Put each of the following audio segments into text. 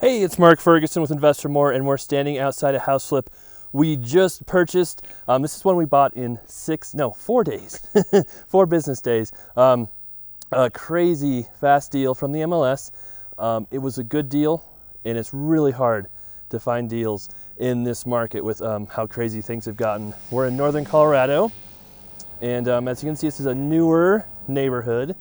Hey, it's Mark Ferguson with Investor More, and we're standing outside a house flip we just purchased. This is one we bought in 4 days, 4 business days. A crazy fast deal from the MLS. It was a good deal, and it's really hard to find deals in this market with how crazy things have gotten. We're in northern Colorado, and as you can see, this is a newer neighborhood,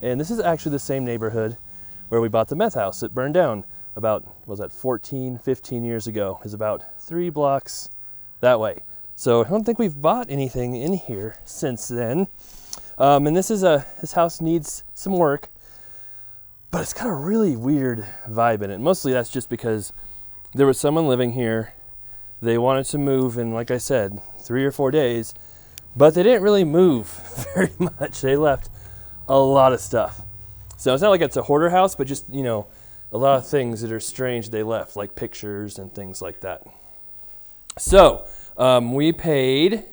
and this is actually the same neighborhood where we bought the meth house that burned down about, 15 years ago. Is about 3 blocks that way. So I don't think we've bought anything in here since then. And this house needs some work, but it's got a really weird vibe in it. Mostly that's just because there was someone living here. They wanted to move in, like I said, 3 or 4 days, but they didn't really move very much. They left a lot of stuff. So it's not like it's a hoarder house, but just, a lot of things that are strange they left, like pictures and things like that. So we paid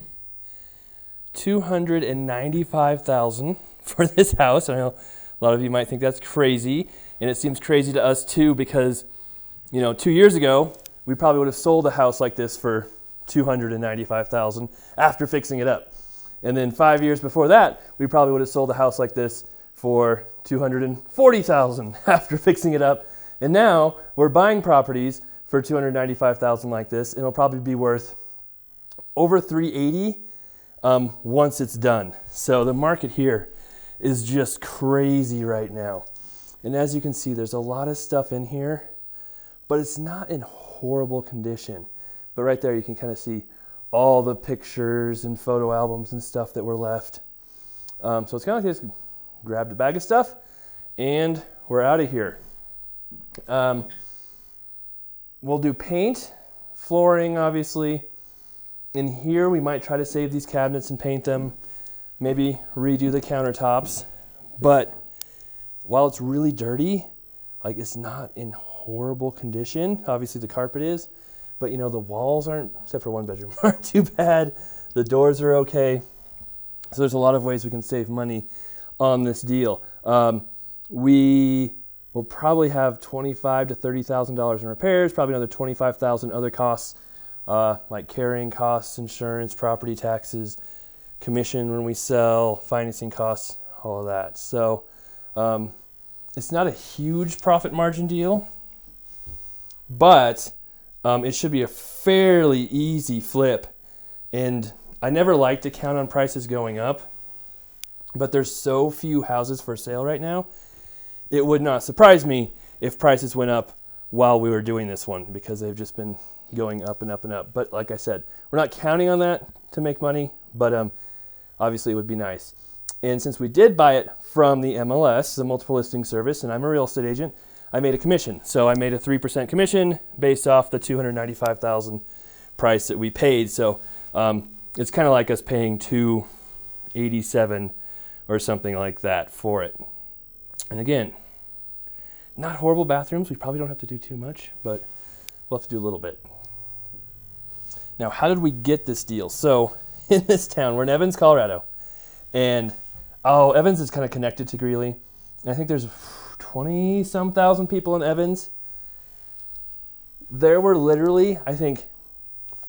$295,000 for this house. I know a lot of you might think that's crazy, and it seems crazy to us too because, 2 years ago we probably would have sold a house like this for $295,000 after fixing it up, and then 5 years before that we probably would have sold a house like this for $240,000 after fixing it up, and now we're buying properties for $295,000 like this, and it'll probably be worth over $380 once it's done. So the market here is just crazy right now, and as you can see, there's a lot of stuff in here, but it's not in horrible condition. But right there, you can kind of see all the pictures and photo albums and stuff that were left. So it's kind of like this. Grabbed a bag of stuff, and we're out of here. We'll do paint, flooring, obviously. In here, we might try to save these cabinets and paint them, maybe redo the countertops. But while it's really dirty, it's not in horrible condition. Obviously, the carpet is, but the walls aren't, except for one bedroom, aren't too bad. The doors are okay. So there's a lot of ways we can save money on this deal. We will probably have $25,000 to $30,000 in repairs, probably another $25,000 other costs, like carrying costs, insurance, property taxes, commission when we sell, financing costs, all of that. So it's not a huge profit margin deal, but it should be a fairly easy flip. And I never like to count on prices going up, but there's so few houses for sale right now, it would not surprise me if prices went up while we were doing this one, because they've just been going up and up and up. But like I said, we're not counting on that to make money, but obviously it would be nice. And since we did buy it from the MLS, the multiple listing service, and I'm a real estate agent, I made a commission. So I made a 3% commission based off the $295,000 price that we paid. So it's kind of like us paying $287,000 or something like that for it. And again, not horrible bathrooms. We probably don't have to do too much, but we'll have to do a little bit. Now, how did we get this deal? So in this town, we're in Evans, Colorado, and Evans is kind of connected to Greeley. And I think there's 20-some thousand people in Evans. There were literally, I think,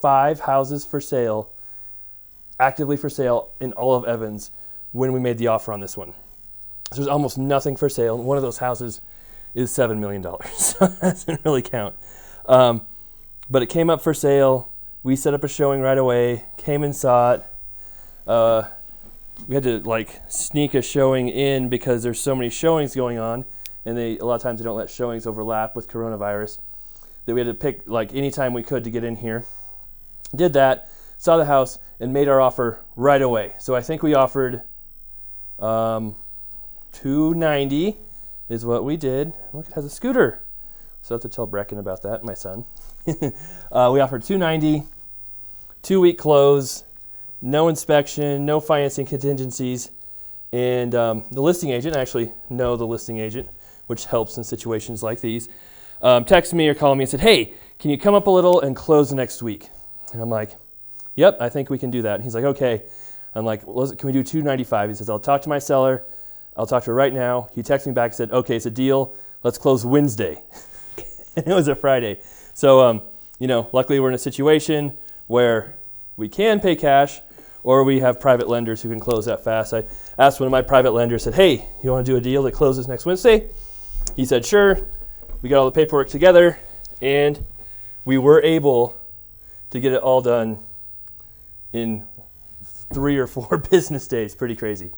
5 houses for sale, actively for sale in all of Evans when we made the offer on this one. So there's almost nothing for sale. One of those houses is $7 million, so that doesn't really count. But it came up for sale. We set up a showing right away, came and saw it. We had to sneak a showing in because there's so many showings going on, and a lot of times they don't let showings overlap with coronavirus, that we had to pick any time we could to get in here. Did that, saw the house, and made our offer right away. So I think we offered $290 is what we did. Look, it has a scooter. So I have to tell Brecken about that, my son. We offered $290, 2-week close, no inspection, no financing contingencies. And the listing agent, I actually know the listing agent, which helps in situations like these, texted me or called me and said, hey, can you come up a little and close the next week? And I'm like, yep, I think we can do that. And he's like, okay. I'm like, well, can we do $295? He says, I'll talk to my seller. I'll talk to her right now. He texted me back and said, okay, it's a deal. Let's close Wednesday. and it was a Friday. So, you know, luckily we're in a situation where we can pay cash, or we have private lenders who can close that fast. I asked one of my private lenders, said, hey, you want to do a deal that closes next Wednesday? He said, sure. We got all the paperwork together, and we were able to get it all done in 3 or 4 business days. Pretty crazy.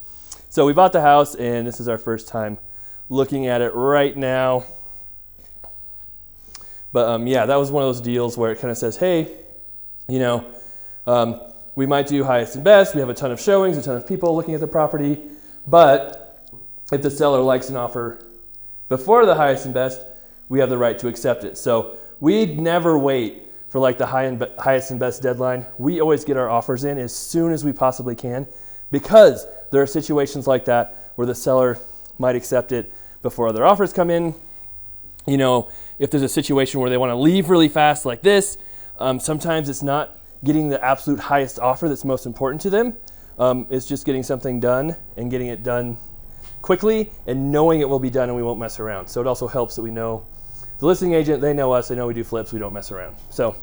So we bought the house, and this is our first time looking at it right now. But yeah, that was one of those deals where it kind of says, hey, you know, we might do highest and best. We have a ton of showings, a ton of people looking at the property. But if the seller likes an offer before the highest and best, we have the right to accept it. So we'd never wait for like the highest and best deadline. We always get our offers in as soon as we possibly can, because there are situations like that where the seller might accept it before other offers come in. You know, if there's a situation where they want to leave really fast like this, sometimes it's not getting the absolute highest offer that's most important to them. It's just getting something done and getting it done quickly and knowing it will be done and we won't mess around. So it also helps that we know the listing agent, they know us, they know we do flips, we don't mess around. So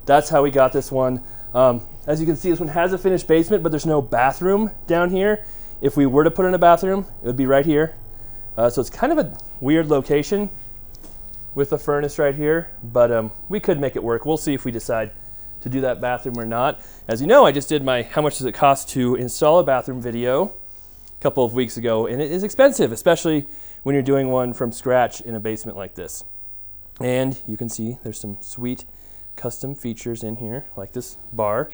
that's how we got this one. As you can see, this one has a finished basement, but there's no bathroom down here. If we were to put in a bathroom, it would be right here. So it's kind of a weird location with the furnace right here, but we could make it work. We'll see if we decide to do that bathroom or not. As you know, I just did my how much does it cost to install a bathroom video a couple of weeks ago, and it is expensive, especially when you're doing one from scratch in a basement like this. And you can see there's some sweet custom features in here, like this bar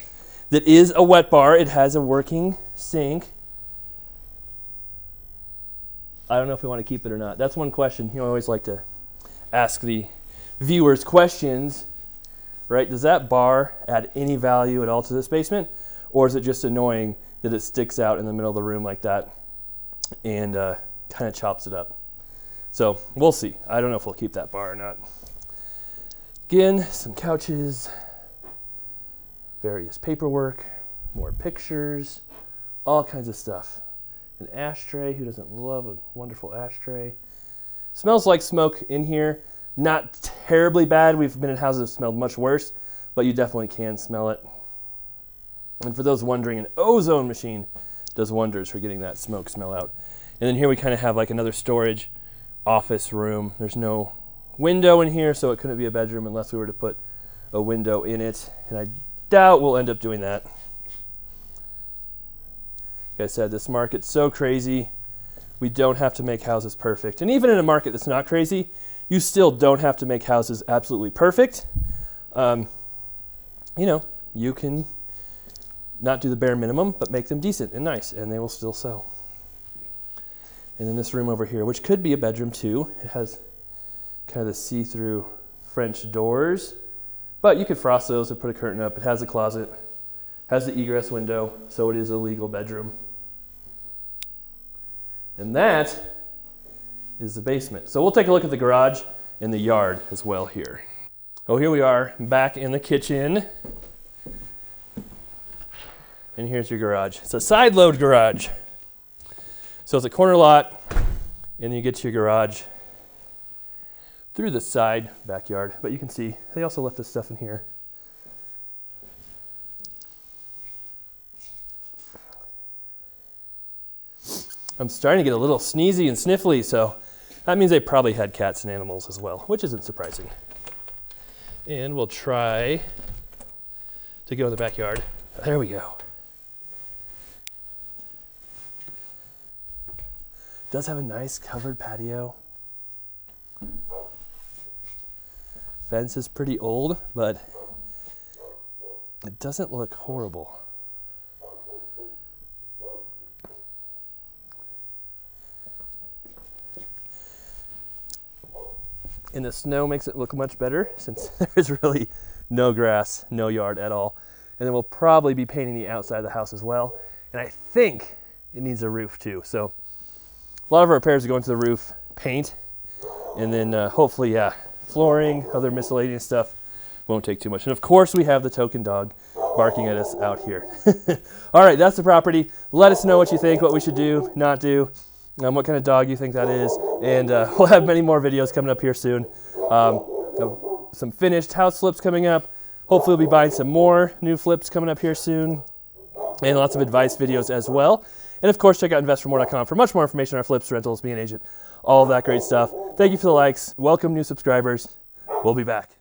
that is a wet bar. It has a working sink. I don't know if we want to keep it or not. That's one question. You always like to ask the viewers questions, right? Does that bar add any value at all to this basement? Or is it just annoying that it sticks out in the middle of the room like that and kind of chops it up? So we'll see. I don't know if we'll keep that bar or not. Again, some couches, various paperwork, more pictures, all kinds of stuff. An ashtray. Who doesn't love a wonderful ashtray? Smells like smoke in here. Not terribly bad. We've been in houses that smelled much worse, but you definitely can smell it. And for those wondering, an ozone machine does wonders for getting that smoke smell out. And then here we kind of have like another storage office room. There's no window in here, so it couldn't be a bedroom unless we were to put a window in it. And I doubt we'll end up doing that. Like I said, this market's so crazy. We don't have to make houses perfect. And even in a market that's not crazy, you still don't have to make houses absolutely perfect. You know, you can not do the bare minimum, but make them decent and nice, and they will still sell. And then this room over here, which could be a bedroom too. It has kind of the see-through French doors, but you could frost those or put a curtain up. It has a closet, has the egress window, so it is a legal bedroom. And that is the basement. So we'll take a look at the garage and the yard as well here. Oh, here we are back in the kitchen. And here's your garage. It's a side load garage. So it's a corner lot, and you get to your garage through the side backyard. But you can see they also left this stuff in here. I'm starting to get a little sneezy and sniffly, so that means they probably had cats and animals as well, which isn't surprising. And we'll try to go in the backyard. There we go. Does have a nice covered patio. Fence is pretty old, but it doesn't look horrible. And the snow makes it look much better since there's really no grass, no yard at all. And then we'll probably be painting the outside of the house as well. And I think it needs a roof too. So a lot of our repairs are going to the roof, paint, and then hopefully, yeah, flooring, other miscellaneous stuff won't take too much. And of course we have the token dog barking at us out here. All right, that's the property. Let us know what you think, what we should do, not do. What kind of dog you think that is, and we'll have many more videos coming up here soon. Some finished house flips coming up. Hopefully we'll be buying some more new flips coming up here soon, and lots of advice videos as well. And of course, check out investformore.com for much more information on our flips, rentals, being an agent, all of that great stuff. Thank you for the likes. Welcome new subscribers. We'll be back.